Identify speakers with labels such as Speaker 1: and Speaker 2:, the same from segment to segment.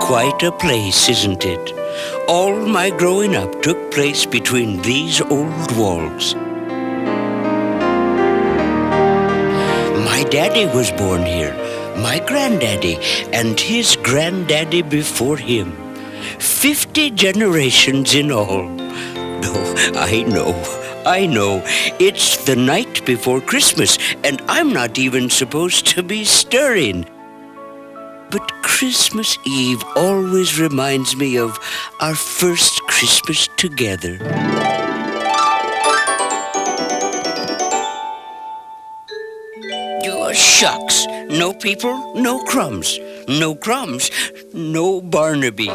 Speaker 1: quite a place, isn't it? All my growing up took place between these old walls. My daddy was born here, my granddaddy, and his granddaddy before him. 50 generations in all. No, I know. It's the night before Christmas, and I'm not even supposed to be stirring. But Christmas Eve always reminds me of our first Christmas together. Oh, shucks. No people, no crumbs. No crumbs, no Barnaby.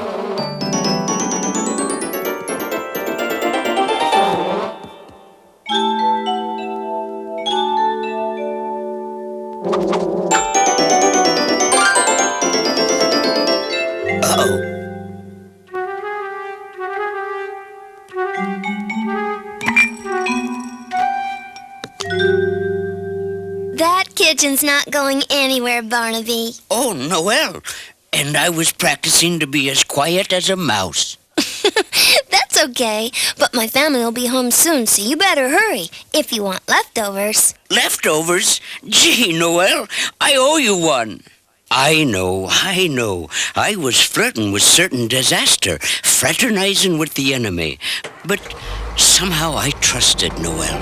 Speaker 2: That kitchen's not going anywhere, Barnaby.
Speaker 1: Oh, Noel. And I was practicing to be as quiet as a mouse.
Speaker 2: That's okay, but my family will be home soon, so you better hurry if you want leftovers.
Speaker 1: Leftovers? Gee, Noel, I owe you one. I know. I was flirting with certain disaster, fraternizing with the enemy. But somehow I trusted Noel.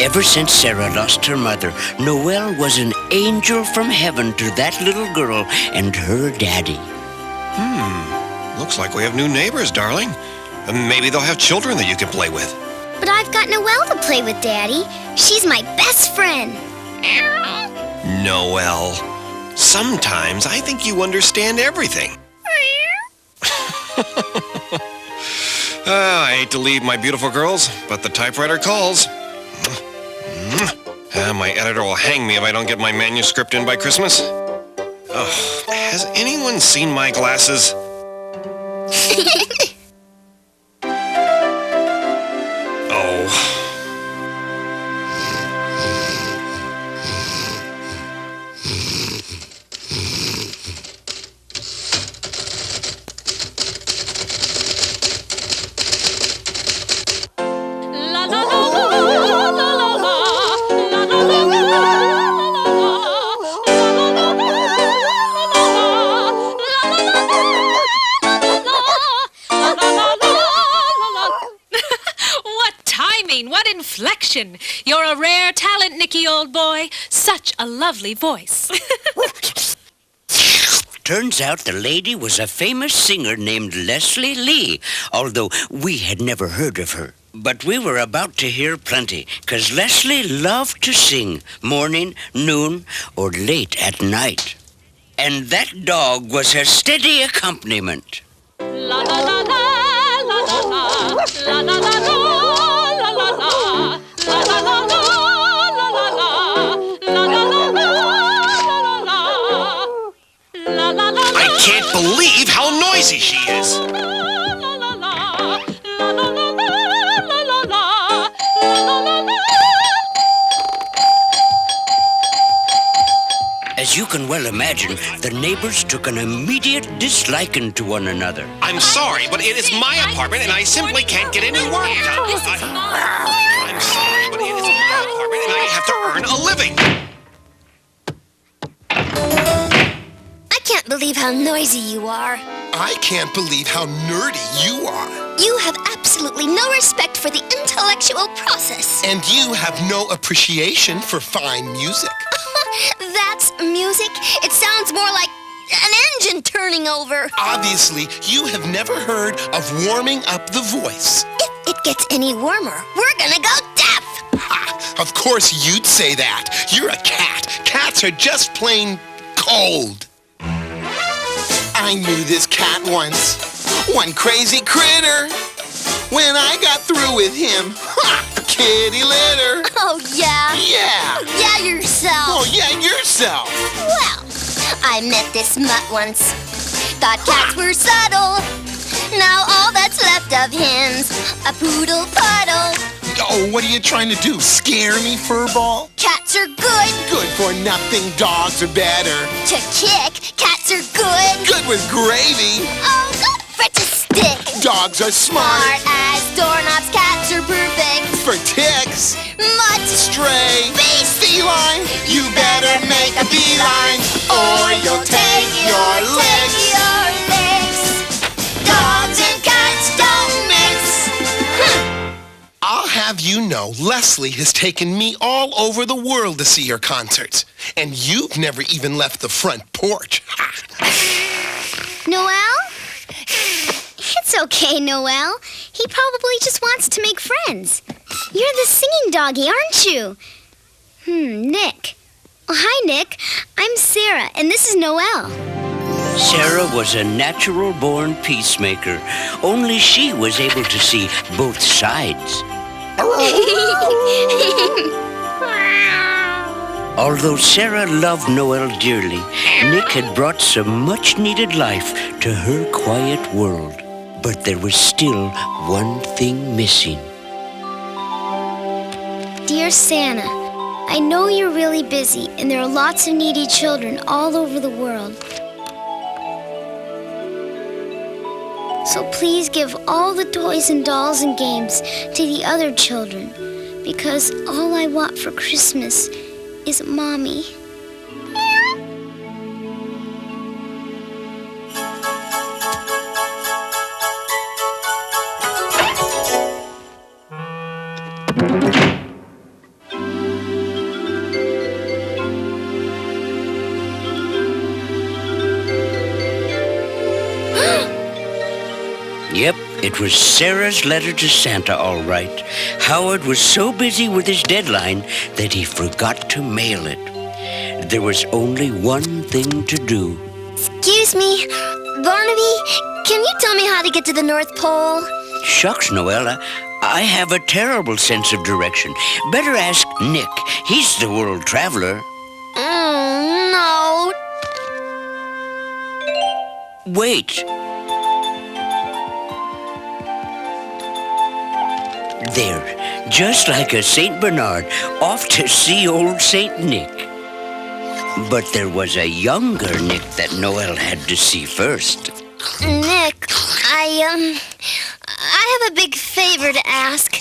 Speaker 1: Ever since Sarah lost her mother, Noel was an angel from heaven to that little girl and her daddy.
Speaker 3: Looks like we have new neighbors, darling. Maybe they'll have children that you can play with.
Speaker 2: But I've got Noelle to play with, Daddy. She's my best friend.
Speaker 3: Noel, sometimes I think you understand everything. I hate to leave my beautiful girls, but the typewriter calls. My editor will hang me if I don't get my manuscript in by Christmas. Oh, has anyone seen my glasses?
Speaker 4: What inflection! You're a rare talent, Nicky, old boy. Such a lovely voice.
Speaker 1: Turns out the lady was a famous singer named Leslie Lee, although we had never heard of her. But we were about to hear plenty, 'cause Leslie loved to sing morning, noon, or late at night. And that dog was her steady accompaniment.
Speaker 4: La la la la, la la la, la la la la.
Speaker 3: I can't believe how noisy she is.
Speaker 1: As you can well imagine, the neighbors took an immediate disliking to one another.
Speaker 3: I'm sorry, but it is my apartment and I simply can't get any work done. I'm sorry, but it is my apartment and I have to earn a living.
Speaker 2: I can't believe how noisy you are.
Speaker 5: I can't believe how nerdy you are.
Speaker 2: You have absolutely no respect for the intellectual process.
Speaker 5: And you have no appreciation for fine music.
Speaker 2: That's music? It sounds more like an engine turning over.
Speaker 5: Obviously, you have never heard of warming up the voice.
Speaker 2: If it gets any warmer, we're gonna go deaf.
Speaker 5: Ha! Of course you'd say that. You're a cat. Cats are just plain cold. I knew this cat once. One crazy critter. When I got through with him, kitty litter.
Speaker 2: Oh, yeah?
Speaker 5: Yeah.
Speaker 2: Yeah, yourself.
Speaker 5: Oh, yeah, yourself.
Speaker 2: Well, I met this mutt once. Thought cats were subtle. Now all that's left of him's a poodle puddle.
Speaker 5: Uh-oh, what are you trying to do? Scare me, furball?
Speaker 2: Cats are good
Speaker 5: Good for nothing, dogs are better.
Speaker 2: to kick. Cats are good.
Speaker 5: Good with gravy.
Speaker 2: Oh, good for to stick.
Speaker 5: Dogs are smart.
Speaker 2: Smart as doorknobs. Cats are perfect.
Speaker 5: For ticks.
Speaker 2: Mutt.
Speaker 5: Stray.
Speaker 2: Beast.
Speaker 5: Feline. You better make a beeline, or you'll take your licks.
Speaker 2: Your licks. Dogs and cats don't mix.
Speaker 5: I'll have you know, Leslie has taken me all over the world to see her concerts. And you've never even left the front porch.
Speaker 2: Noel? It's okay, Noel. He probably just wants to make friends. You're the singing doggy, aren't you? Nick. Well, hi, Nick. I'm Sarah, and this is Noel.
Speaker 1: Sarah was a natural-born peacemaker. Only she was able to see both sides. Although Sarah loved Noel dearly, Nick had brought some much-needed life to her quiet world. But there was still one thing missing.
Speaker 2: Dear Santa, I know you're really busy, and there are lots of needy children all over the world. So please give all the toys and dolls and games to the other children, because all I want for Christmas is Mommy.
Speaker 1: Yep, it was Sarah's letter to Santa, all right. Howard was so busy with his deadline that he forgot to mail it. There was only one thing to do.
Speaker 2: Excuse me, Barnaby, can you tell me how to get to the North Pole?
Speaker 1: Shucks, Noella, I have a terrible sense of direction. Better ask Nick. He's the world traveler.
Speaker 2: Oh, no.
Speaker 1: Wait. There, just like a St. Bernard, off to see old St. Nick. But there was a younger Nick that Noel had to see first.
Speaker 2: Nick, I have a big favor to ask.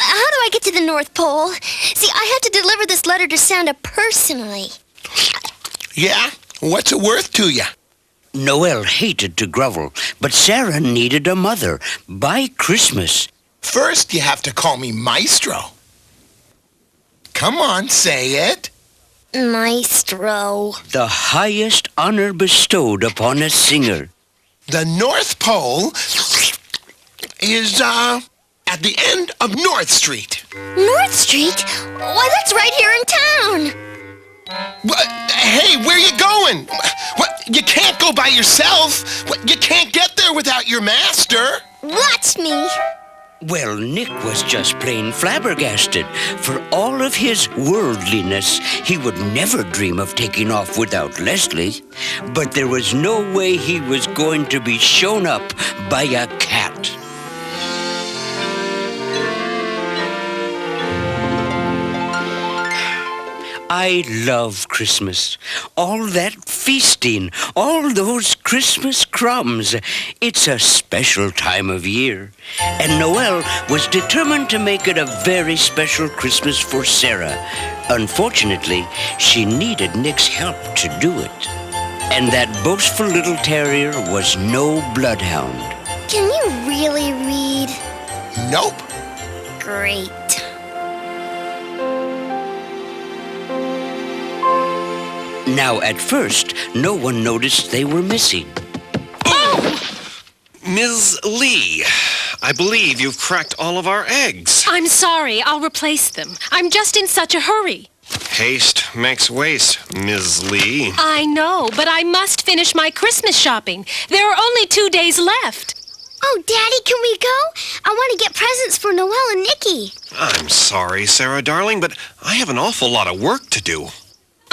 Speaker 2: How do I get to the North Pole? See, I had to deliver this letter to Santa personally.
Speaker 5: Yeah? What's it worth to you?
Speaker 1: Noel hated to grovel, but Sarah needed a mother by Christmas.
Speaker 5: First, you have to call me Maestro. Come on, say it.
Speaker 2: Maestro.
Speaker 1: The highest honor bestowed upon a singer.
Speaker 5: The North Pole is, at the end of North Street.
Speaker 2: North Street? Why, that's right here in town.
Speaker 5: What? Hey, where you going? What? You can't go by yourself. What? You can't get there without your master.
Speaker 2: Watch me.
Speaker 1: Well, Nick was just plain flabbergasted. For all of his worldliness, he would never dream of taking off without Leslie. But there was no way he was going to be shown up by a cat. I love Christmas. All that feasting, all those Christmas crumbs. It's a special time of year. And Noel was determined to make it a very special Christmas for Sarah. Unfortunately, she needed Nick's help to do it. And that boastful little terrier was no bloodhound.
Speaker 2: Can you really read?
Speaker 5: Nope.
Speaker 2: Great.
Speaker 1: Now, at first, no one noticed they were missing.
Speaker 3: Ms. Lee, I believe you've cracked all of our eggs.
Speaker 4: I'm sorry, I'll replace them. I'm just in such a hurry.
Speaker 3: Haste makes waste, Ms. Lee.
Speaker 4: I know, but I must finish my Christmas shopping. There are only 2 days left.
Speaker 2: Oh, Daddy, can we go? I want to get presents for Noel and Nicky.
Speaker 3: I'm sorry, Sarah, darling, but I have an awful lot of work to do.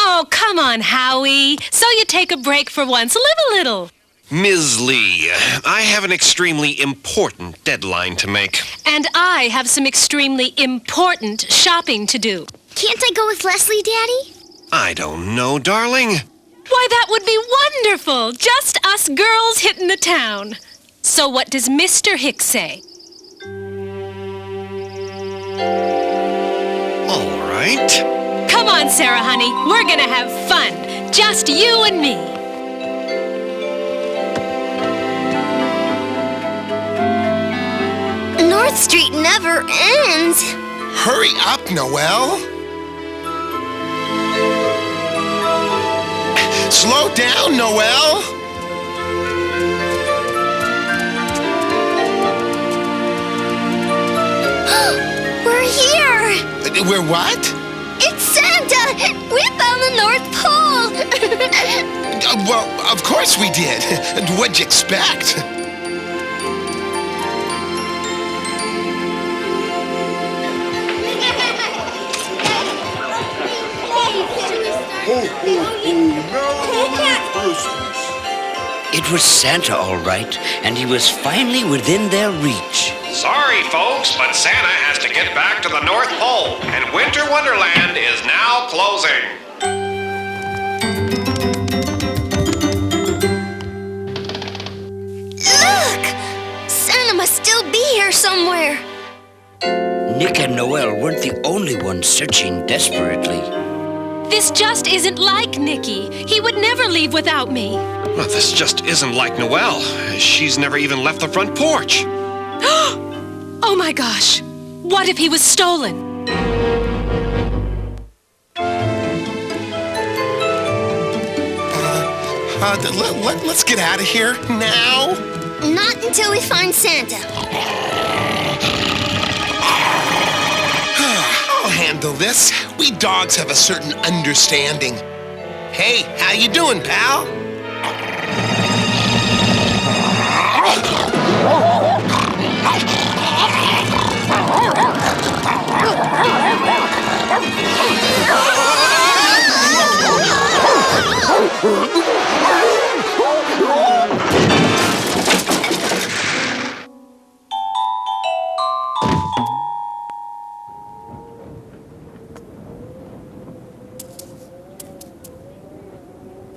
Speaker 4: Oh, come on, Howie. So you take a break for once. Live a little.
Speaker 3: Ms. Lee, I have an extremely important deadline to make.
Speaker 4: And I have some extremely important shopping to do.
Speaker 2: Can't I go with Leslie, Daddy?
Speaker 3: I don't know, darling.
Speaker 4: Why, that would be wonderful. Just us girls hitting the town. So what does Mr. Hicks say?
Speaker 3: All right.
Speaker 4: Come on, Sarah, honey. We're gonna have fun. Just you and me.
Speaker 2: North Street never ends.
Speaker 5: Hurry up, Noel. Slow down, Noel.
Speaker 2: We're here.
Speaker 5: We're what?
Speaker 2: It's Santa. We found the North Pole.
Speaker 5: Well, of course we did. What'd you expect?
Speaker 1: It was Santa, all right, and he was finally within their reach.
Speaker 3: Sorry, folks, but Santa has to get back to the North Pole, and Winter Wonderland is now closing.
Speaker 2: Look! Santa must still be here somewhere.
Speaker 1: Nick and Noel weren't the only ones searching desperately.
Speaker 4: This just isn't like Nicky. He would never leave without me.
Speaker 3: Well, this just isn't like Noelle. She's never even left the front porch.
Speaker 4: Oh my gosh. What if he was stolen?
Speaker 5: Let's get out of here now.
Speaker 2: Not until we find Santa.
Speaker 5: I'll handle this. We dogs have a certain understanding. Hey, how you doing, pal?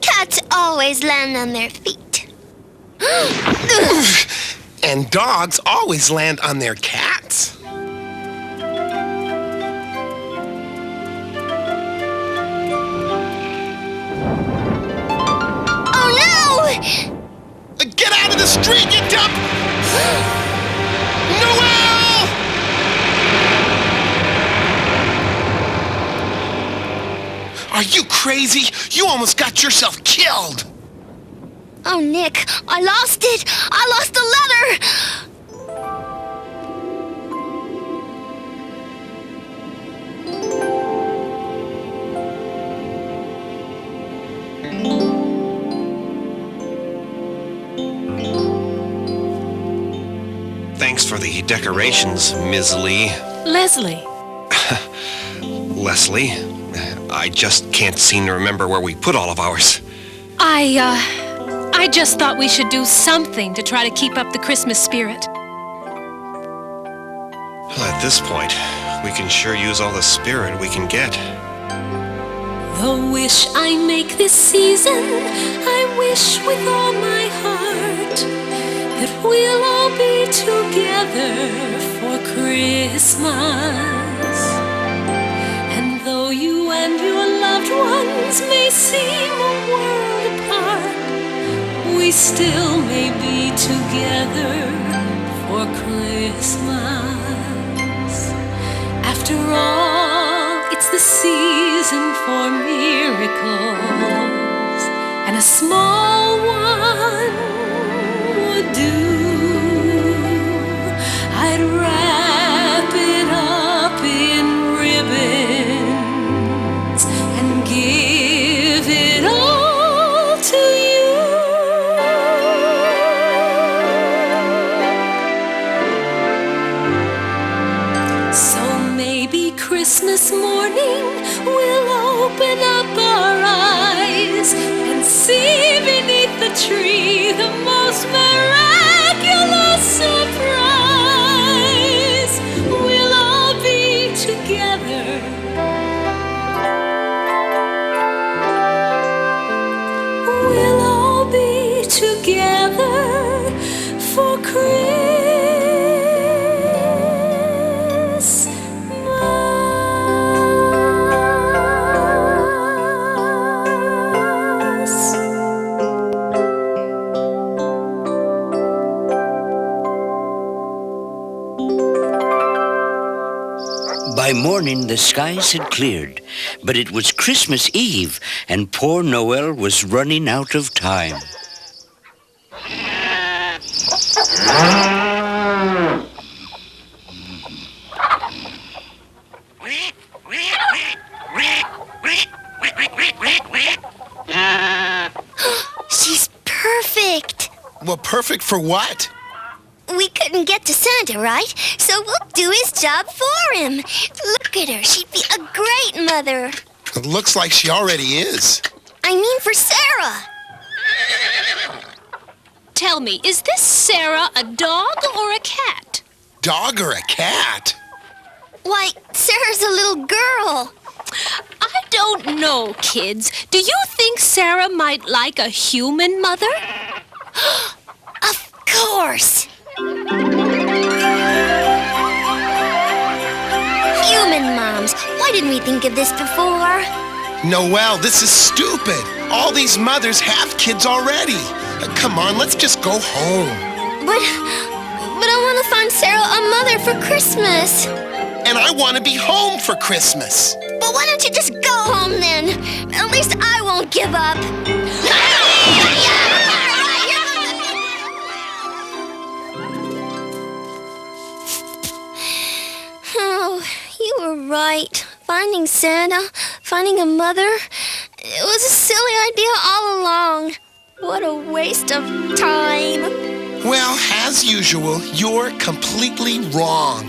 Speaker 2: Cats always land on their feet.
Speaker 5: And dogs always land on their cats.
Speaker 2: Oh no!
Speaker 5: Get out of the street, you dump! Noel! Are you crazy? You almost got yourself killed.
Speaker 2: Oh, Nick, I lost it! I lost the letter!
Speaker 3: Thanks for the decorations, Ms. Lee.
Speaker 4: Leslie.
Speaker 3: Leslie, I just can't seem to remember where we put all of ours.
Speaker 4: I just thought we should do something to try to keep up the Christmas spirit.
Speaker 3: Well, at this point, we can sure use all the spirit we can get.
Speaker 4: The wish I make this season, I wish with all my heart that we'll all be together for Christmas. And though you and your loved ones may seem a world apart, we still may be together for Christmas. After all, it's the season for miracles, and a small one would do. I'd wrap it up in ribbons and give it all to you. So maybe Christmas morning we'll open up our eyes and see beneath miraculous surprise, we'll all be together. We'll all be together for Christmas.
Speaker 1: By morning, the skies had cleared, but it was Christmas Eve, and poor Noel was running out of time.
Speaker 2: She's perfect.
Speaker 5: Well, perfect for what?
Speaker 2: We couldn't get to Santa, right? So we'll do his job for him. Look at her. She'd be a great mother.
Speaker 5: It looks like she already is.
Speaker 2: I mean for Sarah.
Speaker 4: Tell me, is this Sarah a dog or a cat?
Speaker 5: Dog or a cat?
Speaker 2: Why, Sarah's a little girl.
Speaker 4: I don't know, kids. Do you think Sarah might like a human mother?
Speaker 2: Of course. Human moms. Why didn't we think of this before?
Speaker 5: Noel, this is stupid. All these mothers have kids already. Come on, let's just go home.
Speaker 2: But I want to find Sarah a mother for Christmas.
Speaker 5: And I want to be home for Christmas.
Speaker 2: But why don't you just go home then? At least I won't give up. Oh, you were right. Finding Santa, finding a mother, it was a silly idea all along. What a waste of time.
Speaker 5: Well, as usual, you're completely wrong.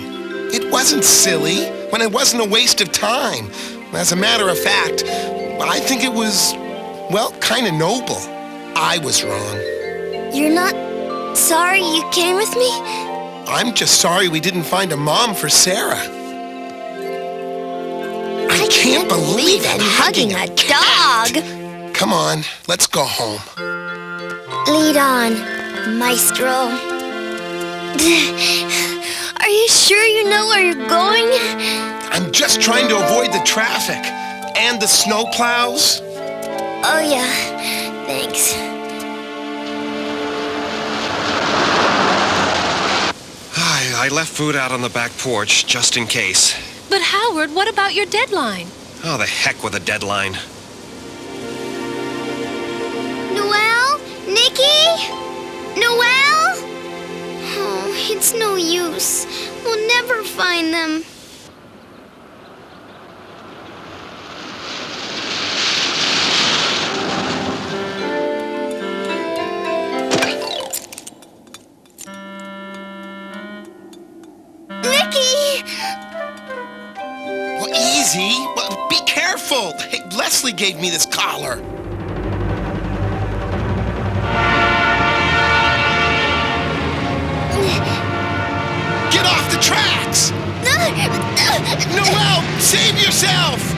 Speaker 5: It wasn't silly, when it wasn't a waste of time. As a matter of fact, I think it was, well, kind of noble. I was wrong.
Speaker 2: You're not sorry you came with me?
Speaker 5: I'm just sorry we didn't find a mom for Sarah. I can't believe
Speaker 2: it.
Speaker 5: I'm
Speaker 2: Hugging a dog.
Speaker 5: Come on, let's go home.
Speaker 2: Lead on, Maestro. Are you sure you know where you're going?
Speaker 5: I'm just trying to avoid the traffic and the snowplows.
Speaker 2: Oh, yeah. Thanks.
Speaker 3: I left food out on the back porch just in case.
Speaker 4: But Howard, what about your deadline?
Speaker 3: Oh, the heck with a deadline.
Speaker 2: Noel? Nikki? Noel? Oh, it's no use. We'll never find them. Nikki!
Speaker 5: Well, easy. Well, be careful. Hey, Leslie gave me this collar. Get off the tracks! Noel, save yourself!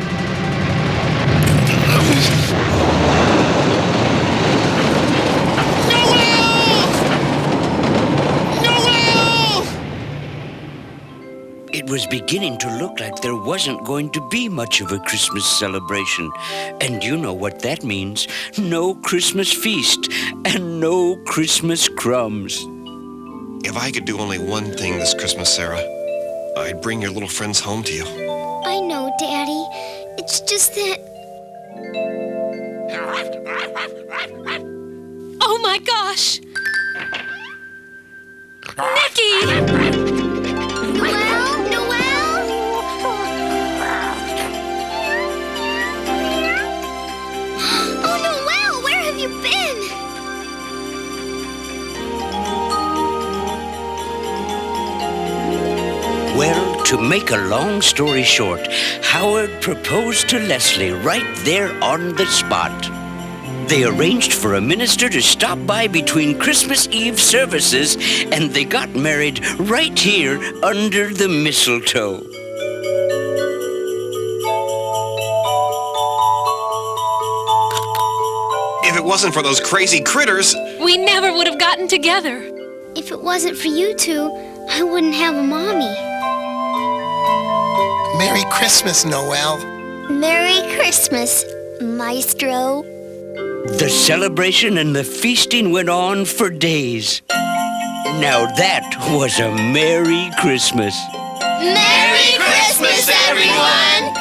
Speaker 1: It was beginning to look like there wasn't going to be much of a Christmas celebration. And you know what that means. No Christmas feast and no Christmas crumbs.
Speaker 3: If I could do only one thing this Christmas, Sarah, I'd bring your little friends home to you.
Speaker 2: I know, Daddy. It's just that...
Speaker 4: Oh my gosh! Nikki!
Speaker 2: Noel? Noel? Oh, Noel, where have you been?
Speaker 1: Well, to make a long story short, Howard proposed to Leslie right there on the spot. They arranged for a minister to stop by between Christmas Eve services, and they got married right here under the mistletoe.
Speaker 3: If it wasn't for those crazy critters...
Speaker 4: We never would have gotten together.
Speaker 2: If it wasn't for you two, I wouldn't have a mommy.
Speaker 5: Merry Christmas, Noel.
Speaker 2: Merry Christmas, Maestro.
Speaker 1: The celebration and the feasting went on for days. Now that was a Merry Christmas.
Speaker 2: Merry Christmas, everyone!